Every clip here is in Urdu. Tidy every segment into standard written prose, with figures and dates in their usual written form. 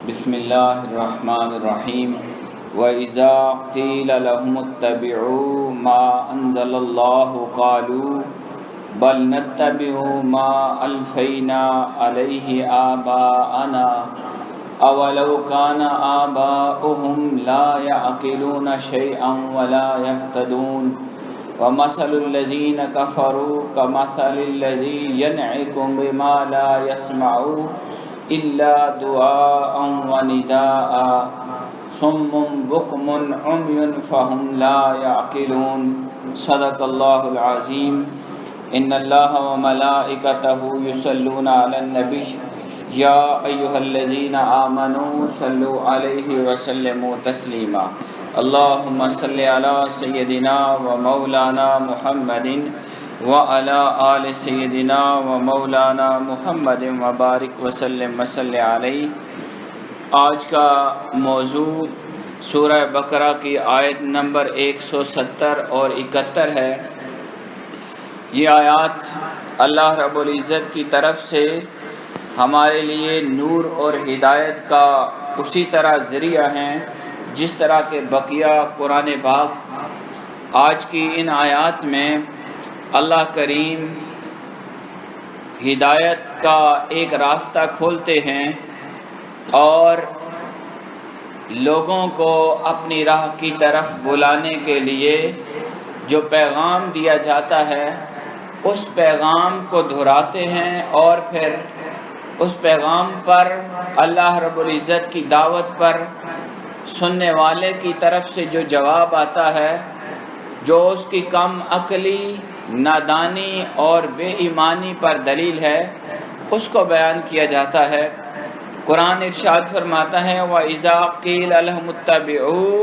بسم اللہ الرحمن الرحیم وَإِذَا قِيلَ لَهُمُ اتَّبِعُوا مَا أَنزَلَ اللَّهُ قَالُوا بَلْ نَتَّبِعُ مَا أَلْفَيْنَا عَلَيْهِ آبَاءَنَا أَوَلَوْ كَانَ آبَاؤُهُمْ لَا يَعْقِلُونَ شَيْئًا وَلَا يَهْتَدُونَ وَمَثَلُ الَّذِينَ كَفَرُوا كَمَثَلِ الَّذِي يَنْعِقُ بِمَا لَا يَسْمَعُ إِلَّا دُعَاءً وَنِدَاءً صُمٌّ بُكْمٌ عُمْيٌ فَهُمْ لَا يَعْقِلُونَ صدق اللہ العظیم۔ ان اللہ وملائکتہ یصلون علی النبی یا ایھا الذین آمنوا صلوا علیہ وسلموا تسلیما۔ اللہم صل علی سیدنا و مولانا محمد وعلی آل سیدنا و مولانا محمد وبارک وسلم وصلی علیہ۔ آج کا موضوع سورہ بقرہ کی آیت نمبر 170 اور 71 ہے۔ یہ آیات اللہ رب العزت کی طرف سے ہمارے لیے نور اور ہدایت کا اسی طرح ذریعہ ہیں جس طرح کہ بقیہ قرآن پاک۔ آج کی ان آیات میں اللہ کریم ہدایت کا ایک راستہ کھولتے ہیں اور لوگوں کو اپنی راہ کی طرف بلانے کے لیے جو پیغام دیا جاتا ہے اس پیغام کو دہراتے ہیں، اور پھر اس پیغام پر اللہ رب العزت کی دعوت پر سننے والے کی طرف سے جو جواب آتا ہے، جو اس کی کم عقلی، نادانی اور بے ایمانی پر دلیل ہے، اس کو بیان کیا جاتا ہے۔ قرآن ارشاد فرماتا ہے وَإِذَا قِيلَ لَهُمُ اتَّبِعُوا،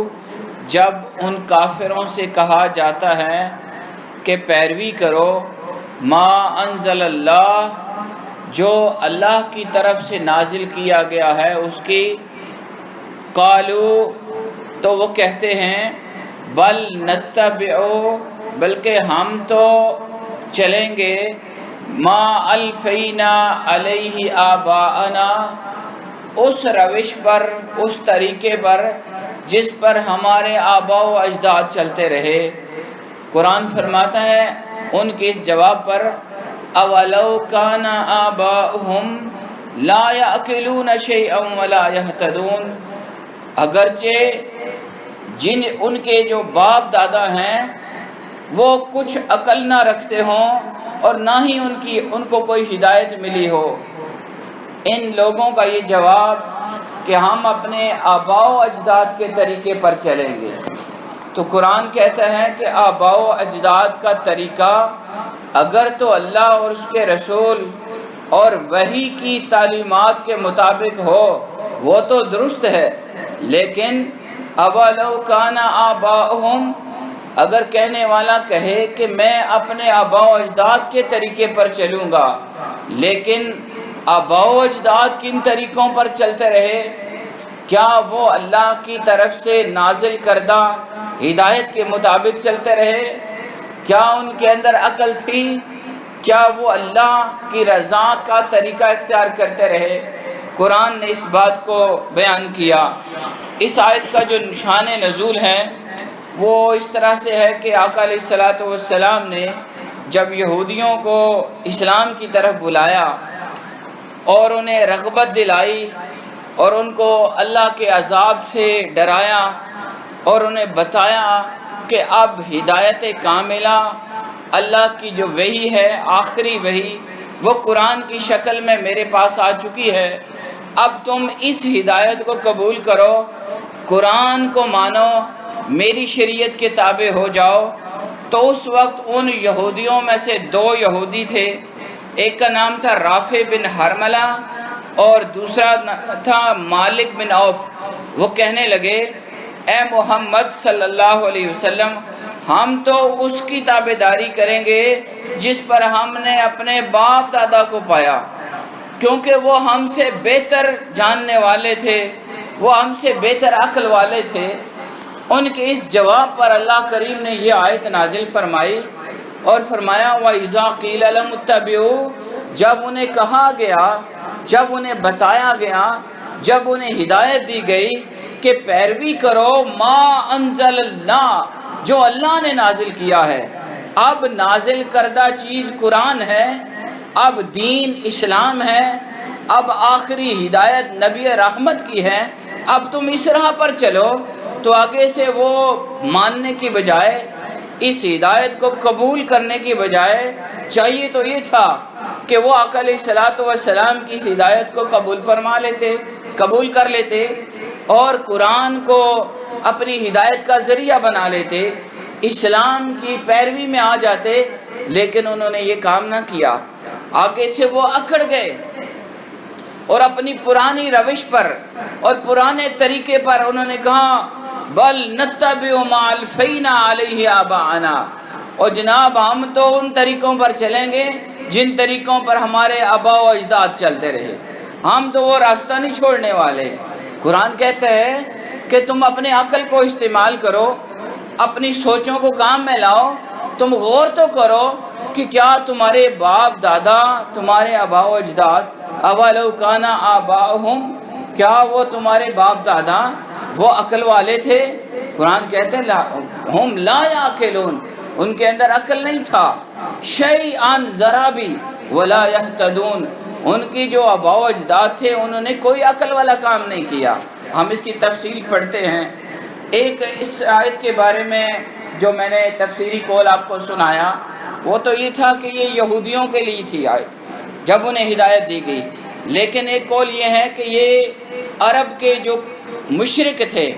جب ان کافروں سے کہا جاتا ہے کہ پیروی کرو ما انزل اللہ، جو اللہ کی طرف سے نازل کیا گیا ہے اس کی، قالوا، تو وہ کہتے ہیں بل نتبعو، بلکہ ہم تو چلیں گے ما الفینا علیہ آباءنا، اس روش پر، اس طریقے پر جس پر ہمارے آباء و اجداد چلتے رہے۔ قرآن فرماتا ہے ان کے اس جواب پر اولو کان آباؤہم لا یعقلون شیئا ولا یہتدون، اگرچہ ان کے جو باپ دادا ہیں وہ کچھ عقل نہ رکھتے ہوں اور نہ ہی ان کو کوئی ہدایت ملی ہو۔ ان لوگوں کا یہ جواب کہ ہم اپنے آباء و اجداد کے طریقے پر چلیں گے، تو قرآن کہتا ہے کہ آباء و اجداد کا طریقہ اگر تو اللہ اور اس کے رسول اور وحی کی تعلیمات کے مطابق ہو وہ تو درست ہے، لیکن اولو کان آباؤہم، اگر کہنے والا کہے کہ میں اپنے آباء و اجداد کے طریقے پر چلوں گا، لیکن آباء و اجداد کن طریقوں پر چلتے رہے؟ کیا وہ اللہ کی طرف سے نازل کردہ ہدایت کے مطابق چلتے رہے؟ کیا ان کے اندر عقل تھی؟ کیا وہ اللہ کی رضا کا طریقہ اختیار کرتے رہے؟ قرآن نے اس بات کو بیان کیا۔ اس آیت کا جو نشان نزول ہے وہ اس طرح سے ہے کہ آقا علیہ الصلوۃ والسلام نے جب یہودیوں کو اسلام کی طرف بلایا اور انہیں رغبت دلائی اور ان کو اللہ کے عذاب سے ڈرایا اور انہیں بتایا کہ اب ہدایت کاملہ اللہ کی جو وحی ہے، آخری وحی، وہ قرآن کی شکل میں میرے پاس آ چکی ہے، اب تم اس ہدایت کو قبول کرو، قرآن کو مانو، میری شریعت کے تابع ہو جاؤ۔ تو اس وقت ان یہودیوں میں سے دو یہودی تھے، ایک کا نام تھا رافع بن حرملہ اور دوسرا تھا مالک بن عوف۔ وہ کہنے لگے اے محمد صلی اللہ علیہ وسلم، ہم تو اس کی تابعداری کریں گے جس پر ہم نے اپنے باپ دادا کو پایا، کیونکہ وہ ہم سے بہتر جاننے والے تھے، وہ ہم سے بہتر عقل والے تھے۔ ان کے اس جواب پر اللہ کریم نے یہ آیت نازل فرمائی اور فرمایا وَإِذَا قِيلَ لَهُمُ اتَّبِعُوا، جب انہیں کہا گیا، جب انہیں بتایا گیا، جب انہیں ہدایت دی گئی کہ پیروی کرو ما انزل اللہ، جو اللہ نے نازل کیا ہے۔ اب نازل کردہ چیز قرآن ہے، اب دین اسلام ہے، اب آخری ہدایت نبی رحمت کی ہے، اب تم اس راہ پر چلو، تو آگے سے وہ ماننے کی بجائے، اس ہدایت کو قبول کرنے کی بجائے چاہیے تو یہ تھا کہ وہ آقا علیہ الصلوۃ والسلام کی اس ہدایت کو قبول کر لیتے اور قرآن کو اپنی ہدایت کا ذریعہ بنا لیتے، اسلام کی پیروی میں آ جاتے، لیکن انہوں نے یہ کام نہ کیا۔ آگے سے وہ اکڑ گئے اور اپنی پرانی روش پر اور پرانے طریقے پر انہوں نے کہا بل نتبع ما الفینا علیہ آباءنا، اور جناب ہم تو ان طریقوں پر چلیں گے جن طریقوں پر ہمارے آباء و اجداد چلتے رہے، ہم تو وہ راستہ نہیں چھوڑنے والے۔ قرآن کہتا ہے کہ تم اپنے عقل کو استعمال کرو، اپنی سوچوں کو کام میں لاؤ، تم غور تو کرو کہ کیا تمہارے باپ دادا، تمہارے آباء و اجداد، اولو کان آباؤہم، کیا وہ تمہارے باپ دادا وہ عقل والے تھے؟ قرآن کہتے ہیں ہم لا یعقلون، ان کے اندر عقل نہیں تھا، شیئا ذرا بھی ولا یہتدون، ان کی جو آباء و اجداد تھے انہوں نے کوئی عقل والا کام نہیں کیا۔ ہم اس کی تفصیل پڑھتے ہیں۔ ایک اس آیت کے بارے میں جو میں نے تفسیری قول آپ کو سنایا وہ تو یہ تھا کہ یہ یہودیوں کے لیے تھی آیت جب انہیں ہدایت دی گئی، لیکن ایک قول یہ ہے کہ یہ عرب کے جو مشرک تھے،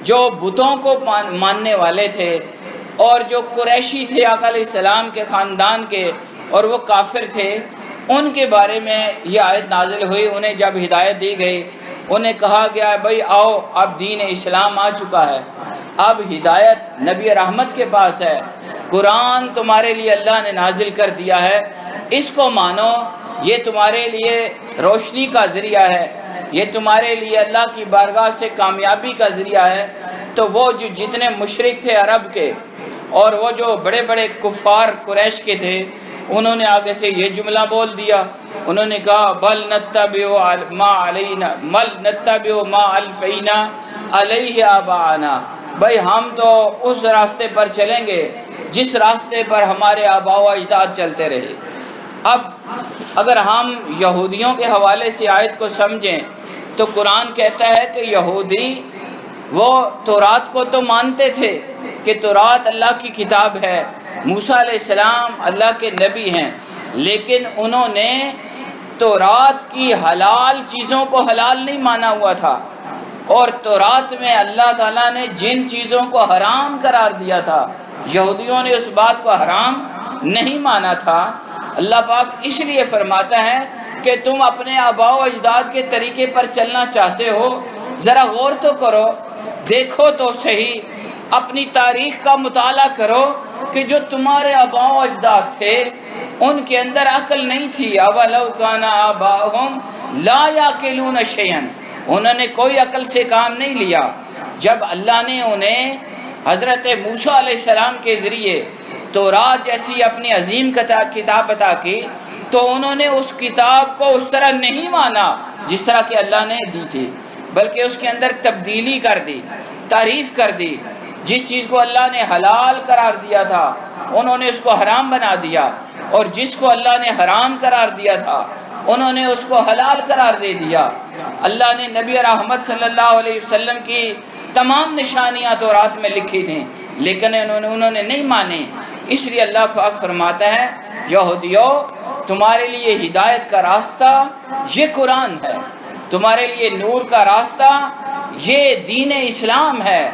جو بتوں کو ماننے والے تھے اور جو قریشی تھے آقا علیہ السلام کے خاندان کے اور وہ کافر تھے، ان کے بارے میں یہ آیت نازل ہوئی۔ انہیں جب ہدایت دی گئی انہیں کہا گیا بھائی آؤ، اب دین اسلام آ چکا ہے، اب ہدایت نبی رحمت کے پاس ہے، قرآن تمہارے لیے اللہ نے نازل کر دیا ہے، اس کو مانو، یہ تمہارے لیے روشنی کا ذریعہ ہے، یہ تمہارے لیے اللہ کی بارگاہ سے کامیابی کا ذریعہ ہے۔ تو وہ جو جتنے مشرک تھے عرب کے اور وہ جو بڑے بڑے کفار قریش کے تھے، انہوں نے آگے سے یہ جملہ بول دیا، انہوں نے کہا بل نتبع ما الفینا علیہ آباءنا، بھائی ہم تو اس راستے پر چلیں گے جس راستے پر ہمارے آباء و اجداد چلتے رہے۔ اب اگر ہم یہودیوں کے حوالے سے آیت کو سمجھیں تو قرآن کہتا ہے کہ یہودی وہ تورات کو تو مانتے تھے کہ تورات اللہ کی کتاب ہے، موسیٰ علیہ السلام اللہ کے نبی ہیں، لیکن انہوں نے تورات کی حلال چیزوں کو حلال نہیں مانا ہوا تھا، اور تورات میں اللہ تعالیٰ نے جن چیزوں کو حرام قرار دیا تھا یہودیوں نے اس بات کو حرام نہیں مانا تھا۔ اللہ پاک اس لیے فرماتا ہے کہ تم اپنے آباء و اجداد کے طریقے پر چلنا چاہتے ہو، ذرا غور تو کرو، دیکھو تو صحیح، اپنی تاریخ کا مطالعہ کرو کہ جو تمہارے آباء و اجداد تھے ان کے اندر عقل نہیں تھی۔ اولو کان آباؤہم لا یعقلون شیئا، انہوں نے کوئی عقل سے کام نہیں لیا۔ جب اللہ نے انہیں حضرت موسیٰ علیہ السلام کے ذریعے تورات جیسی اپنی عظیم کتاب عطا کی تو انہوں نے اس کتاب کو اس طرح نہیں مانا جس طرح کہ اللہ نے دی تھی، بلکہ اس کے اندر تبدیلی کر دی، تعریف کر دی۔ جس چیز کو اللہ نے حلال قرار دیا تھا انہوں نے اس کو حرام بنا دیا، اور جس کو اللہ نے حرام قرار دیا تھا انہوں نے اس کو حلال قرار دے دیا۔ اللہ نے نبی رحمت صلی اللہ علیہ وسلم کی تمام نشانیاں تورات میں لکھی تھیں، لیکن انہوں نے نہیں مانی۔ اس لیے اللہ پاک فرماتا ہے یہودیو تمہارے لیے ہدایت کا راستہ یہ قرآن ہے، تمہارے لیے نور کا راستہ یہ دین اسلام ہے۔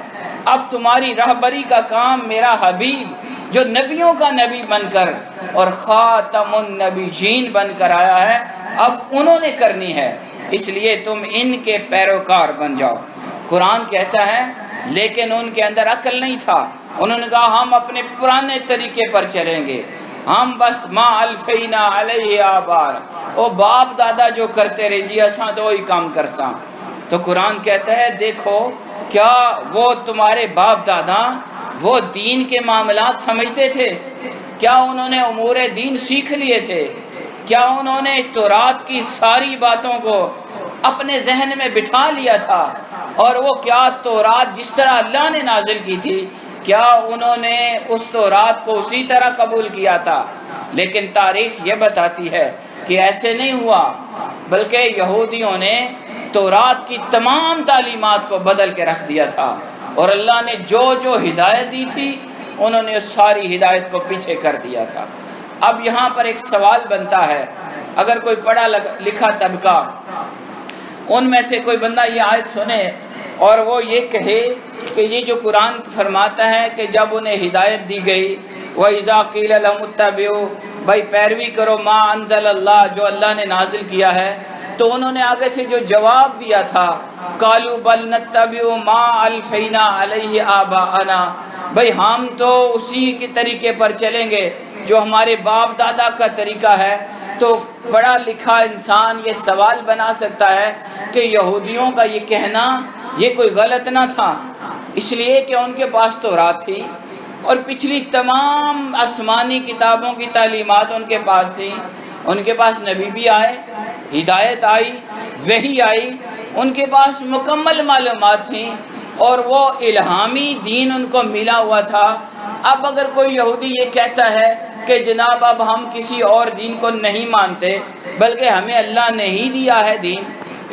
اب تمہاری رہبری کا کام میرا حبیب جو نبیوں کا نبی بن کر اور خاتم النبیین بن کر آیا ہے اب انہوں نے کرنی ہے، اس لیے تم ان کے پیروکار بن جاؤ۔ قرآن کہتا ہے لیکن ان کے اندر عقل نہیں تھا، انہوں نے کہا ہم اپنے پرانے طریقے پر چلیں گے، ہم بس ما الفینا علیہ آبار، او باپ دادا جو کرتے رہے جی اساں تو وہی کام کرساں۔ تو قرآن کہتا ہے دیکھو کیا وہ تمہارے باپ دادا وہ دین کے معاملات سمجھتے تھے؟ کیا انہوں نے امور دین سیکھ لیے تھے؟ کیا انہوں نے تورات کی ساری باتوں کو اپنے ذہن میں بٹھا لیا تھا، اور وہ کیا تورات جس طرح اللہ نے نازل کی تھی، کیا انہوں نے اس تورات کو اسی طرح قبول کیا تھا؟ لیکن تاریخ یہ بتاتی ہے کہ ایسے نہیں ہوا، بلکہ یہودیوں نے تورات کی تمام تعلیمات کو بدل کے رکھ دیا تھا، اور اللہ نے جو جو ہدایت دی تھی انہوں نے اس ساری ہدایت کو پیچھے کر دیا تھا۔ اب یہاں پر ایک سوال بنتا ہے، اگر کوئی پڑھا لکھا طبقہ ان میں سے کوئی بندہ یہ آیت سنے اور وہ یہ کہے کہ یہ جو قرآن فرماتا ہے کہ جب انہیں ہدایت دی گئی وَإِذَا قِيلَ لَهُمُ اتَّبِعُوا، بھائی پیروی کرو ما انزل اللہ، جو اللہ نے نازل کیا ہے، تو انہوں نے آگے سے جو جواب دیا تھا قَالُوا بَلْ نَتَّبِعُ مَا أَلْفَيْنَا عَلَيْهِ آبَاءَنَا، بھائی ہم تو اسی کے طریقے پر چلیں گے جو ہمارے باپ دادا کا طریقہ ہے۔ تو پڑھا لکھا انسان یہ سوال بنا سکتا ہے کہ یہودیوں کا یہ کہنا یہ کوئی غلط نہ تھا، اس لیے کہ ان کے پاس تورات تھی اور پچھلی تمام آسمانی کتابوں کی تعلیمات ان کے پاس تھی، ان کے پاس نبی بھی آئے، ہدایت آئی، وحی آئی، ان کے پاس مکمل معلومات تھیں اور وہ الہامی دین ان کو ملا ہوا تھا۔ اب اگر کوئی یہودی یہ کہتا ہے کہ جناب اب ہم کسی اور دین کو نہیں مانتے بلکہ ہمیں اللہ نے ہی دیا ہے دین،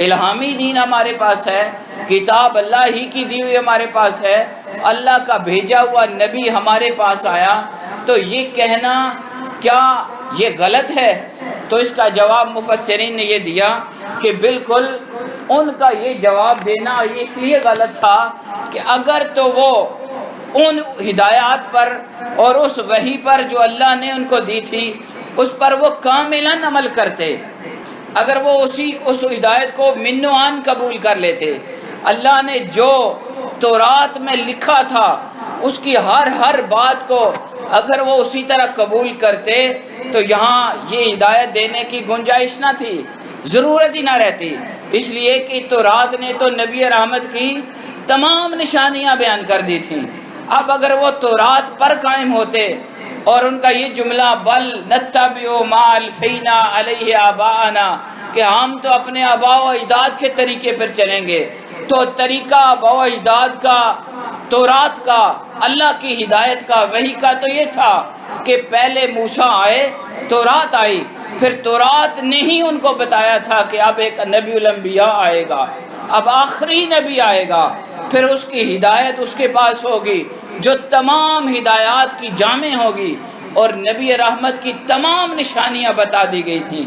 الہامی دین ہمارے پاس ہے، کتاب اللہ ہی کی دی ہوئی ہمارے پاس ہے، اللہ کا بھیجا ہوا نبی ہمارے پاس آیا، تو یہ کہنا کیا یہ غلط ہے؟ تو اس کا جواب مفسرین نے یہ دیا کہ بالکل ان کا یہ جواب دینا اس لیے غلط تھا کہ اگر تو وہ ان ہدایات پر اور اس وحی پر جو اللہ نے ان کو دی تھی اس پر وہ کاملاً عمل کرتے، اگر وہ اس ہدایت کو من و عن قبول کر لیتے، اللہ نے جو تورات میں لکھا تھا اس کی ہر بات کو اگر وہ اسی طرح قبول کرتے تو یہاں یہ ہدایت دینے کی گنجائش نہ تھی، ضرورت ہی نہ رہتی، اس لیے کہ تورات نے تو نبی رحمت کی تمام نشانیاں بیان کر دی تھیں۔ اب اگر وہ تورات پر قائم ہوتے اور ان کا یہ جملہ بل نتبع ما الفینا علیہ آباءنا، کہ ہم تو اپنے آباء و اجداد کے طریقے پر چلیں گے، تو طریقہ آباء و اجداد کا، تورات کا، اللہ کی ہدایت کا، وحی کا تو یہ تھا کہ پہلے موسیٰ آئے، تورات آئی، پھر تورات نے ہی ان کو بتایا تھا کہ اب ایک نبی الانبیاء آئے گا، اب آخری نبی آئے گا، پھر اس کی ہدایت اس کے پاس ہوگی جو تمام ہدایات کی جامع ہوگی، اور نبی رحمت کی تمام نشانیاں بتا دی گئی تھیں۔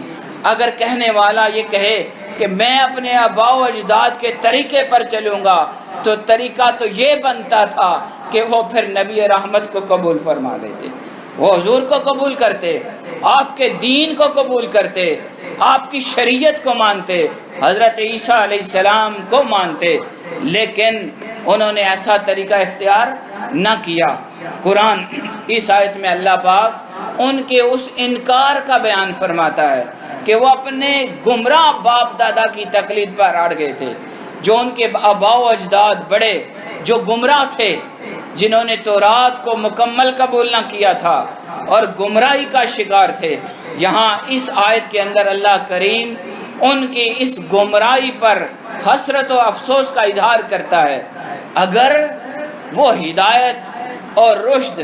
اگر کہنے والا یہ کہے کہ میں اپنے آباء و اجداد کے طریقے پر چلوں گا تو طریقہ تو یہ بنتا تھا کہ وہ پھر نبی رحمت کو قبول فرما لیتے، وہ حضور کو قبول کرتے، آپ کے دین کو قبول کرتے، آپ کی شریعت کو مانتے، حضرت عیسیٰ علیہ السلام کو مانتے، لیکن انہوں نے ایسا طریقہ اختیار نہ کیا۔ قرآن اس آیت میں اللہ پاک ان کے اس انکار کا بیان فرماتا ہے کہ وہ اپنے گمراہ باپ دادا کی تقلید پر اڑ گئے تھے، جو ان کے آباء و اجداد بڑے جو گمراہ تھے، جنہوں نے تورات کو مکمل قبول نہ کیا تھا اور گمراہی کا شکار تھے۔ یہاں اس آیت کے اندر اللہ کریم ان کی اس گمراہی پر حسرت و افسوس کا اظہار کرتا ہے۔ اگر وہ ہدایت اور رشد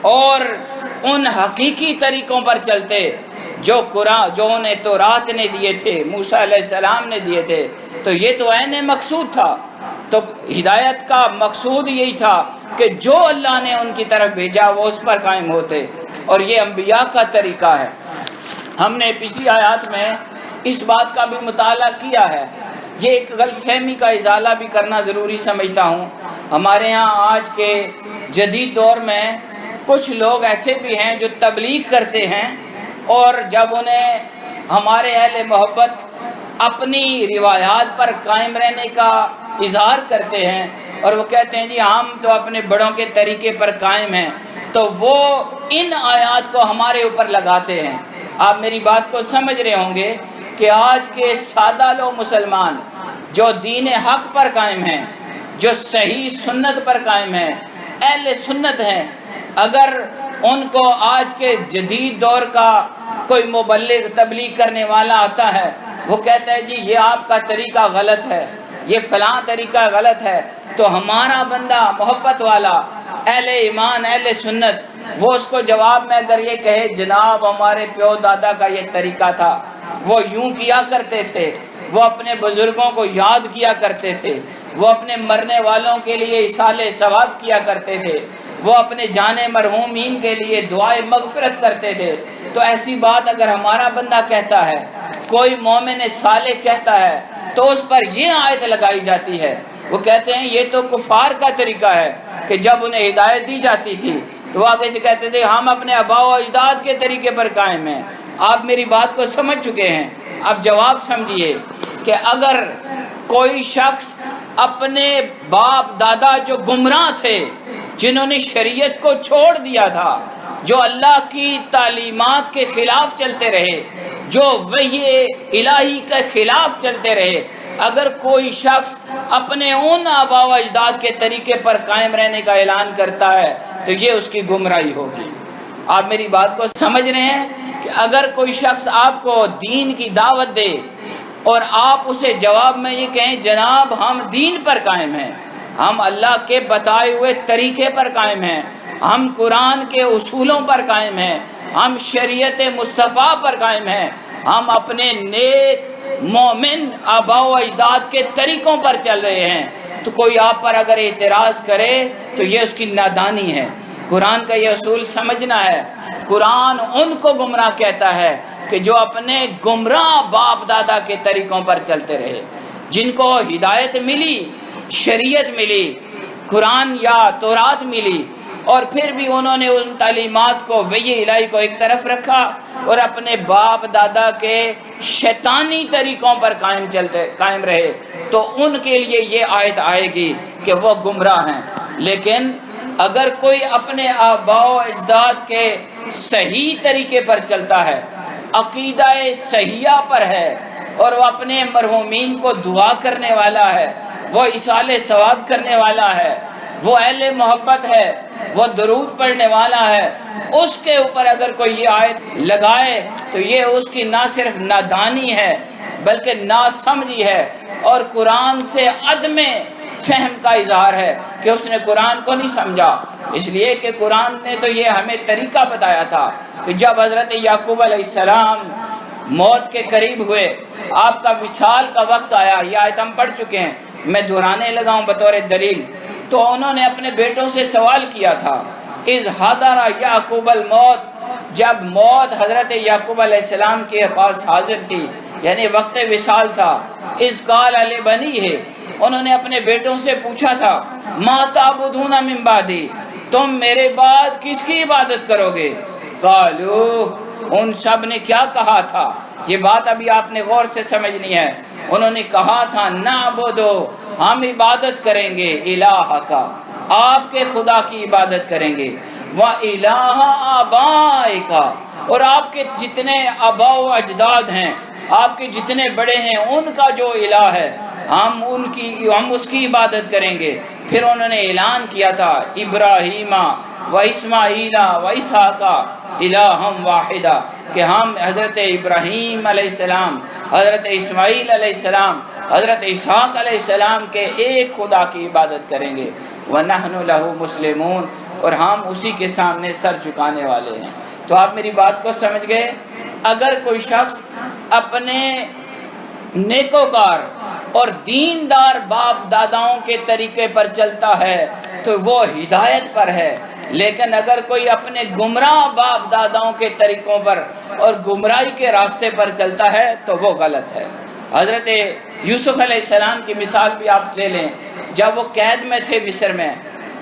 اور ان حقیقی طریقوں پر چلتے جو انہیں تورات نے دیے تھے، موسیٰ علیہ السلام نے دیے تھے، تو یہ تو عین مقصود تھا، تو ہدایت کا مقصود یہی تھا کہ جو اللہ نے ان کی طرف بھیجا وہ اس پر قائم ہوتے، اور یہ انبیاء کا طریقہ ہے۔ ہم نے پچھلی آیات میں اس بات کا بھی مطالعہ کیا ہے، یہ ایک غلط فہمی کا ازالہ بھی کرنا ضروری سمجھتا ہوں۔ ہمارے ہاں آج کے جدید دور میں کچھ لوگ ایسے بھی ہیں جو تبلیغ کرتے ہیں، اور جب انہیں ہمارے اہل محبت اپنی روایات پر قائم رہنے کا اظہار کرتے ہیں اور وہ کہتے ہیں جی ہم تو اپنے بڑوں کے طریقے پر قائم ہیں، تو وہ ان آیات کو ہمارے اوپر لگاتے ہیں۔ آپ میری بات کو سمجھ رہے ہوں گے کہ آج کے سادہ لوگ مسلمان جو دین حق پر قائم ہیں، جو صحیح سنت پر قائم ہیں، اہل سنت ہیں، اگر ان کو آج کے جدید دور کا کوئی مبلغ تبلیغ کرنے والا آتا ہے، وہ کہتا ہے جی یہ آپ کا طریقہ غلط ہے، یہ فلاں طریقہ غلط ہے، تو ہمارا بندہ محبت والا اہل ایمان اہل سنت وہ اس کو جواب میں اگر یہ کہے جناب ہمارے پیو دادا کا یہ طریقہ تھا، وہ یوں کیا کرتے تھے، وہ اپنے بزرگوں کو یاد کیا کرتے تھے، وہ اپنے مرنے والوں کے لیے اصال ثواب کیا کرتے تھے، وہ اپنے جانے مرحومین کے لیے دعائے مغفرت کرتے تھے، تو ایسی بات اگر ہمارا بندہ کہتا ہے، کوئی مومن صالح کہتا ہے، تو اس پر یہ آیت لگائی جاتی ہے۔ وہ کہتے ہیں یہ تو کفار کا طریقہ ہے کہ جب انہیں ہدایت دی جاتی تھی تو وہ آگے سے کہتے تھے ہم اپنے آباء و اجداد کے طریقے پر قائم ہیں۔ آپ میری بات کو سمجھ چکے ہیں، اب جواب سمجھیے کہ اگر کوئی شخص اپنے باپ دادا جو گمراہ تھے، جنہوں نے شریعت کو چھوڑ دیا تھا، جو اللہ کی تعلیمات کے خلاف چلتے رہے، جو وحی الہی کے خلاف چلتے رہے، اگر کوئی شخص اپنے ان آباء و اجداد کے طریقے پر قائم رہنے کا اعلان کرتا ہے تو یہ اس کی گمراہی ہوگی۔ آپ میری بات کو سمجھ رہے ہیں کہ اگر کوئی شخص آپ کو دین کی دعوت دے اور آپ اسے جواب میں یہ کہیں جناب ہم دین پر قائم ہیں، ہم اللہ کے بتائے ہوئے طریقے پر قائم ہیں، ہم قرآن کے اصولوں پر قائم ہیں، ہم شریعت مصطفیٰ پر قائم ہیں، ہم اپنے نیک مومن آباء و اجداد کے طریقوں پر چل رہے ہیں، تو کوئی آپ پر اگر اعتراض کرے تو یہ اس کی نادانی ہے۔ قرآن کا یہ اصول سمجھنا ہے۔ قرآن ان کو گمراہ کہتا ہے کہ جو اپنے گمراہ باپ دادا کے طریقوں پر چلتے رہے، جن کو ہدایت ملی، شریعت ملی، قرآن یا تورات ملی، اور پھر بھی انہوں نے ان تعلیمات کو وحی الہی کو ایک طرف رکھا اور اپنے باپ دادا کے شیطانی طریقوں پر قائم رہے، تو ان کے لیے یہ آیت آئے گی کہ وہ گمراہ ہیں۔ لیکن اگر کوئی اپنے آباء و اجداد کے صحیح طریقے پر چلتا ہے، عقیدہ صحیحہ پر ہے، اور وہ اپنے مرحومین کو دعا کرنے والا ہے، وہ اصال ثواب کرنے والا ہے، وہ اہل محبت ہے، وہ درود پڑھنے والا ہے، اس کے اوپر اگر کوئی یہ آیت لگائے تو یہ اس کی نہ صرف نادانی ہے بلکہ ناسمجھی ہے، اور قرآن سے عدم فہم کا اظہار ہے کہ اس نے قرآن کو نہیں سمجھا۔ اس لیے کہ قرآن نے تو یہ ہمیں طریقہ بتایا تھا کہ جب حضرت یعقوب علیہ السلام موت کے قریب ہوئے، آپ کا وصال کا وقت آیا، یہ آیت ہم پڑھ چکے ہیں، میں دہرانے لگا ہوں بطور دلیل، تو انہوں نے اپنے بیٹوں سے سوال کیا تھا، اذ حضر یعقوب الموت، جب موت حضرت یعقوب علیہ السلام کے پاس حاضر تھی، یعنی وقت وصال تھا، اذ قال لبنیہ، انہوں نے اپنے بیٹوں سے پوچھا تھا، ما تعبدون من بعدی، تم میرے بعد کس کی عبادت کرو گے؟ قالو، ان سب نے کیا کہا تھا؟ یہ بات ابھی آپ نے غور سے سمجھنی ہے۔ انہوں نے کہا تھا نعبدو، ہم عبادت کریں گے، الہ کا، آپ کے خدا کی عبادت کریں گے، وَإِلَٰهَ آبَائِكَ، اور آپ کے جتنے آباء و اجداد ہیں، آپ کے جتنے بڑے ہیں، ان کا جو الہ ہے ہم اس کی عبادت کریں گے۔ پھر انہوں نے اعلان کیا تھا ابراہیم و اسماعیل و اسحاق الہم واحدہ، کہ ہم حضرت ابراہیم علیہ السلام، حضرت اسماعیل علیہ السلام، حضرت اسحاق علیہ السلام کے ایک خدا کی عبادت کریں گے، وَنَحْنُ لَهُ مُسْلِمُونَ، اور ہم اسی کے سامنے سر جھکانے والے ہیں۔ تو آپ میری بات کو سمجھ گئے؟ اگر کوئی شخص اپنے نیکوکار اور دیندار باپ داداؤں کے طریقے پر چلتا ہے تو وہ ہدایت پر ہے، لیکن اگر کوئی اپنے گمراہ باپ داداؤں کے طریقوں پر اور گمراہی کے راستے پر چلتا ہے تو وہ غلط ہے۔ حضرت یوسف علیہ السلام کی مثال بھی آپ لے لیں، جب وہ قید میں تھے مصر میں،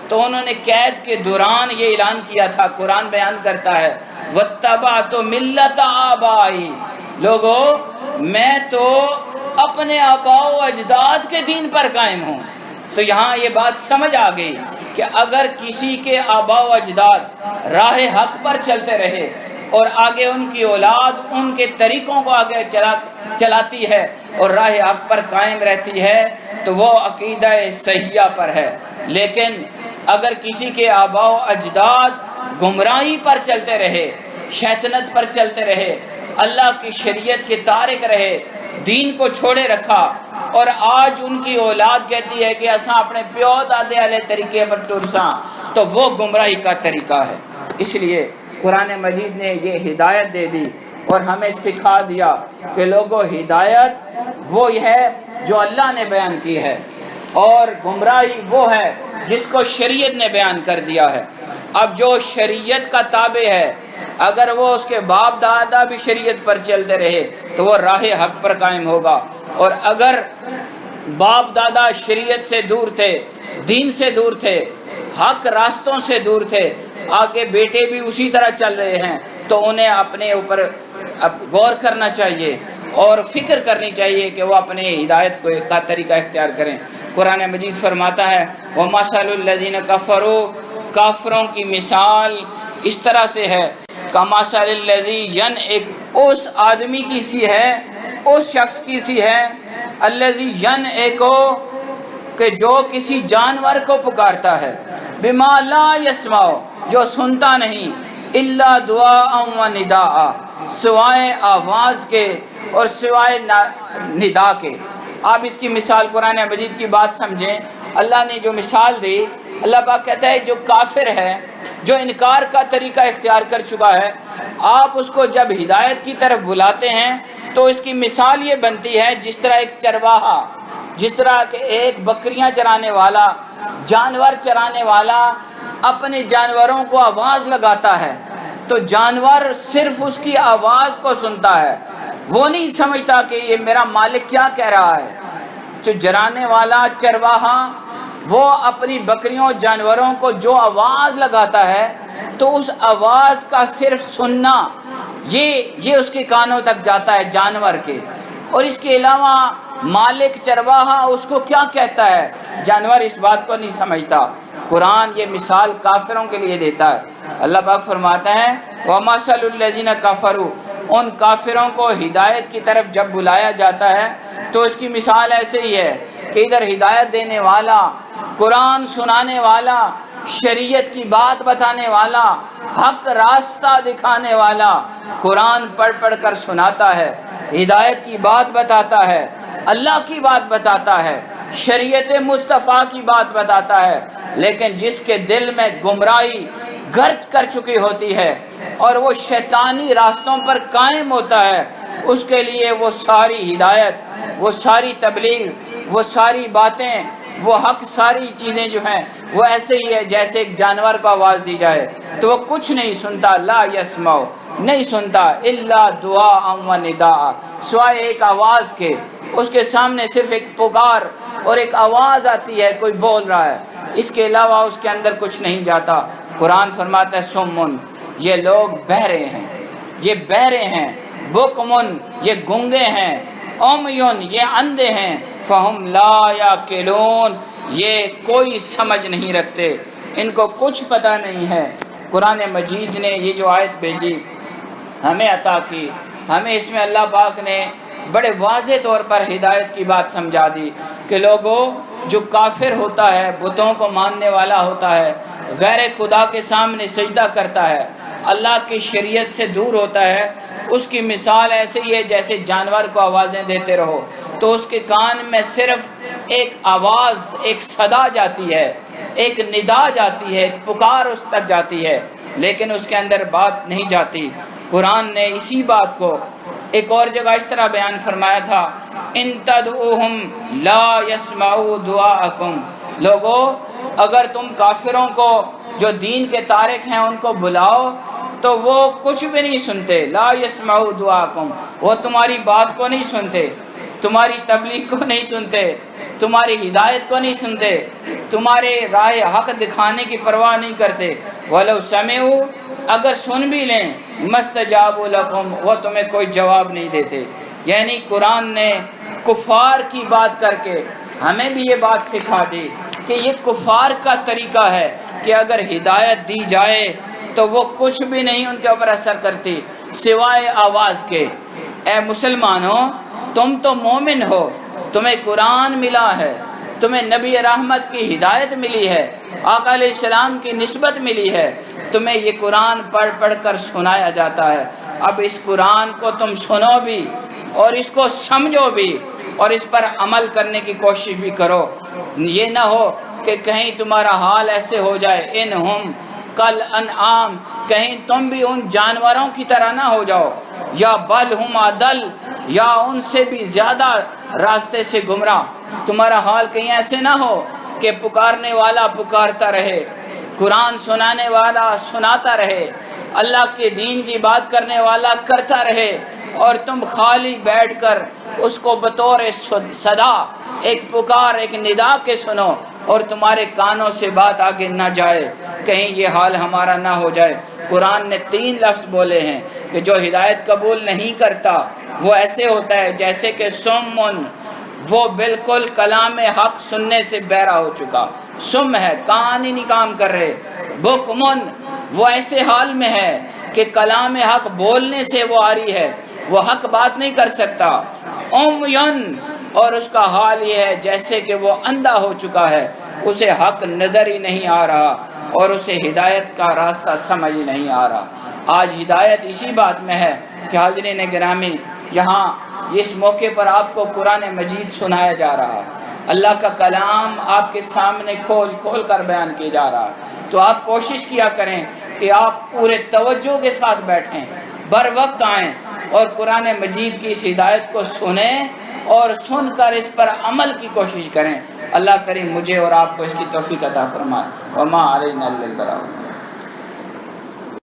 تو انہوں نے قید کے دوران یہ اعلان کیا تھا، قرآن بیان کرتا ہے وَاتَّبَعْتُ مِلَّةَ آبَائِي، لوگو میں تو اپنے آباء و اجداد کے دین پر قائم ہوں۔ تو یہاں یہ بات سمجھ آ گئی کہ اگر کسی کے آباء و اجداد راہ حق پر چلتے رہے اور آگے ان کی اولاد ان کے طریقوں کو آگے چلاتی ہے اور راہ حق پر قائم رہتی ہے تو وہ عقیدہ صحیحہ پر ہے، لیکن اگر کسی کے آباء و اجداد گمراہی پر چلتے رہے، شیطنت پر چلتے رہے، اللہ کی شریعت کے تارک رہے، دین کو چھوڑے رکھا، اور آج ان کی اولاد کہتی ہے کہ اساں اپنے پیو دادے والے طریقے پر ٹرساں، تو وہ گمراہی کا طریقہ ہے۔ اس لیے قرآن مجید نے یہ ہدایت دے دی اور ہمیں سکھا دیا کہ لوگوں، ہدایت وہ ہے جو اللہ نے بیان کی ہے، اور گمراہی وہ ہے جس کو شریعت نے بیان کر دیا ہے۔ اب جو شریعت کا تابع ہے، اگر وہ اس کے باپ دادا بھی شریعت پر چلتے رہے تو وہ راہ حق پر قائم ہوگا، اور اگر باپ دادا شریعت سے دور تھے، دین سے دور تھے، حق راستوں سے دور تھے، آگے بیٹے بھی اسی طرح چل رہے ہیں، تو انہیں اپنے اوپر غور کرنا چاہیے اور فکر کرنی چاہیے کہ وہ اپنے ہدایت کا طریقہ اختیار کریں۔ قرآن مجید فرماتا ہے وَمَثَلُ الَّذِينَ كَفَرُوا، کافروں کی مثال اس طرح سے ہے کَمَثَلِ الَّذِي يَنْعِقُ، اس آدمی کی سی ہے، اس شخص کی سی ہے، الَّذِي يَنْعِقُ، کہ جو کسی جانور کو پکارتا ہے، بِمَا لَا يَسْمَعُ، جو سنتا نہیں، إِلَّا دُعَاءً وَنِدَاءً، سوائے آواز کے اور سوائے ندا کے۔ آپ اس کی مثال قرآن مجید کی بات سمجھیں۔ اللہ نے جو مثال دی، اللہ پاک کہتا ہے جو کافر ہے، جو انکار کا طریقہ اختیار کر چکا ہے، آپ اس کو جب ہدایت کی طرف بلاتے ہیں تو اس کی مثال یہ بنتی ہے جس طرح ایک چرواہا، جس طرح کہ ایک بکریاں چرانے والا، جانور چرانے والا اپنے جانوروں کو آواز لگاتا ہے، تو جانور صرف اس کی آواز کو سنتا ہے، وہ نہیں سمجھتا کہ یہ میرا مالک کیا کہہ رہا ہے۔ جو چرانے والا چرواہا، وہ اپنی بکریوں جانوروں کو جو آواز لگاتا ہے تو اس آواز کا صرف سننا یہ اس کے کانوں تک جاتا ہے جانور کے، اور اس کے علاوہ مالک چرواہا اس کو کیا کہتا ہے جانور اس بات کو نہیں سمجھتا۔ قرآن یہ مثال کافروں کے لیے دیتا ہے۔ اللہ پاک فرماتا ہے وَمَثَلُ الَّذِينَ كَفَرُوا، ان کافروں کو ہدایت کی طرف جب بلایا جاتا ہے تو اس کی مثال ایسے ہی ہے کہ ادھر ہدایت دینے والا، قرآن سنانے والا، شریعت کی بات بتانے والا، حق راستہ دکھانے والا قرآن پڑھ پڑھ کر سناتا ہے، ہدایت کی بات بتاتا ہے، اللہ کی بات بتاتا ہے، شریعت مصطفیٰ کی بات بتاتا ہے، لیکن جس کے دل میں گمراہی گرج کر چکی ہوتی ہے اور وہ شیطانی راستوں پر قائم ہوتا ہے، اس کے لیے وہ ساری ہدایت، وہ ساری تبلیغ، وہ ساری باتیں، وہ حق، ساری چیزیں جو ہیں وہ ایسے ہی ہے جیسے ایک جانور کو آواز دی جائے تو وہ کچھ نہیں سنتا، لا یسمع، نہیں سنتا، الا دعاء و نداء، سوائے ایک آواز کے، اس کے سامنے صرف ایک پکار اور ایک آواز آتی ہے، کوئی بول رہا ہے، اس کے علاوہ اس کے اندر کچھ نہیں جاتا۔ قرآن فرماتا ہے سمن، یہ لوگ بہرے ہیں، یہ بہرے ہیں، بکمن، یہ گونگے ہیں، عمیون، یہ اندھے ہیں، فہم لا یعقلون، یہ کوئی سمجھ نہیں رکھتے، ان کو کچھ پتہ نہیں ہے۔ قرآن مجید نے یہ جو آیت بھیجی ہمیں عطا کی، ہمیں اس میں اللہ پاک نے بڑے واضح طور پر ہدایت کی بات سمجھا دی کہ لوگوں، جو کافر ہوتا ہے، بتوں کو ماننے والا ہوتا ہے، غیر خدا کے سامنے سجدہ کرتا ہے، اللہ کی شریعت سے دور ہوتا ہے، اس کی مثال ایسے ہی ہے جیسے جانور کو آوازیں دیتے رہو تو اس کے کان میں صرف ایک آواز، ایک صدا جاتی ہے، ایک ندا جاتی ہے، ایک پکار اس تک جاتی ہے، لیکن اس کے اندر بات نہیں جاتی۔ قرآن نے اسی بات کو ایک اور جگہ اس طرح بیان فرمایا تھا ان تدعوہم لا یسمعوا دعاءکم، لوگو اگر تم کافروں کو جو دین کے تارک ہیں ان کو بلاؤ تو وہ کچھ بھی نہیں سنتے، لا یسمعوا دعاءکم، وہ تمہاری بات کو نہیں سنتے، تمہاری تبلیغ کو نہیں سنتے، تمہاری ہدایت کو نہیں سنتے، تمہارے راہ حق دکھانے کی پرواہ نہیں کرتے، وَلَوْ سَمِعُوا، اگر سن بھی لیں، مَسْتَجَابُوا لَكُمْ، وہ تمہیں کوئی جواب نہیں دیتے۔ یعنی قرآن نے کفار کی بات کر کے ہمیں بھی یہ بات سکھا دی کہ یہ کفار کا طریقہ ہے کہ اگر ہدایت دی جائے تو وہ کچھ بھی نہیں ان کے اوپر اثر کرتی سوائے آواز کے۔ اے مسلمانوں، تم تو مومن ہو، تمہیں قرآن ملا ہے، تمہیں نبی رحمت کی ہدایت ملی ہے، آقا علیہ السلام کی نسبت ملی ہے، تمہیں یہ قرآن پڑھ پڑھ کر سنایا جاتا ہے، اب اس قرآن کو تم سنو بھی اور اس کو سمجھو بھی اور اس پر عمل کرنے کی کوشش بھی کرو. یہ نہ ہو کہ کہیں تمہارا حال ایسے ہو جائے انہم کل انعام، کہیں تم بھی ان جانوروں کی طرح نہ ہو جاؤ، یا بل ہم اضل، یا ان سے بھی زیادہ راستے سے گمراہ. تمہارا حال کہیں ایسے نہ ہو کہ پکارنے والا پکارتا رہے، قرآن سنانے والا سناتا رہے، اللہ کے دین کی بات کرنے والا کرتا رہے، اور تم خالی بیٹھ کر اس کو بطور صدا، ایک پکار، ایک ندا کے سنو، اور تمہارے کانوں سے بات آگے نہ جائے. کہیں یہ حال ہمارا نہ ہو جائے. قرآن نے 3 لفظ بولے ہیں کہ جو ہدایت قبول نہیں کرتا وہ ایسے ہوتا ہے جیسے کہ سمن، وہ بالکل کلام حق سننے سے بہرا ہو چکا، سم ہے، کان ہی نہیں کام کر رہے. بکمن، وہ ایسے حال میں ہے کہ کلام حق بولنے سے وہ عاری ہے، وہ حق بات نہیں کر سکتا. عمیٌ، اور اس کا حال یہ ہے جیسے کہ وہ اندھا ہو چکا ہے، اسے حق نظر ہی نہیں آ رہا اور اسے ہدایت کا راستہ سمجھ ہی نہیں آ رہا. آج ہدایت اسی بات میں ہے کہ حاضرین گرامی، یہاں اس موقع پر آپ کو قرآن مجید سنایا جا رہا، اللہ کا کلام آپ کے سامنے کھول کھول کر بیان کیا جا رہا. تو آپ کوشش کیا کریں کہ آپ پورے توجہ کے ساتھ بیٹھیں، بر وقت آئیں اور قرآن مجید کی اس ہدایت کو سنیں اور سن کر اس پر عمل کی کوشش کریں. اللہ کریم مجھے اور آپ کو اس کی توفیق عطا فرمائے. وما علینا الا البلاغ.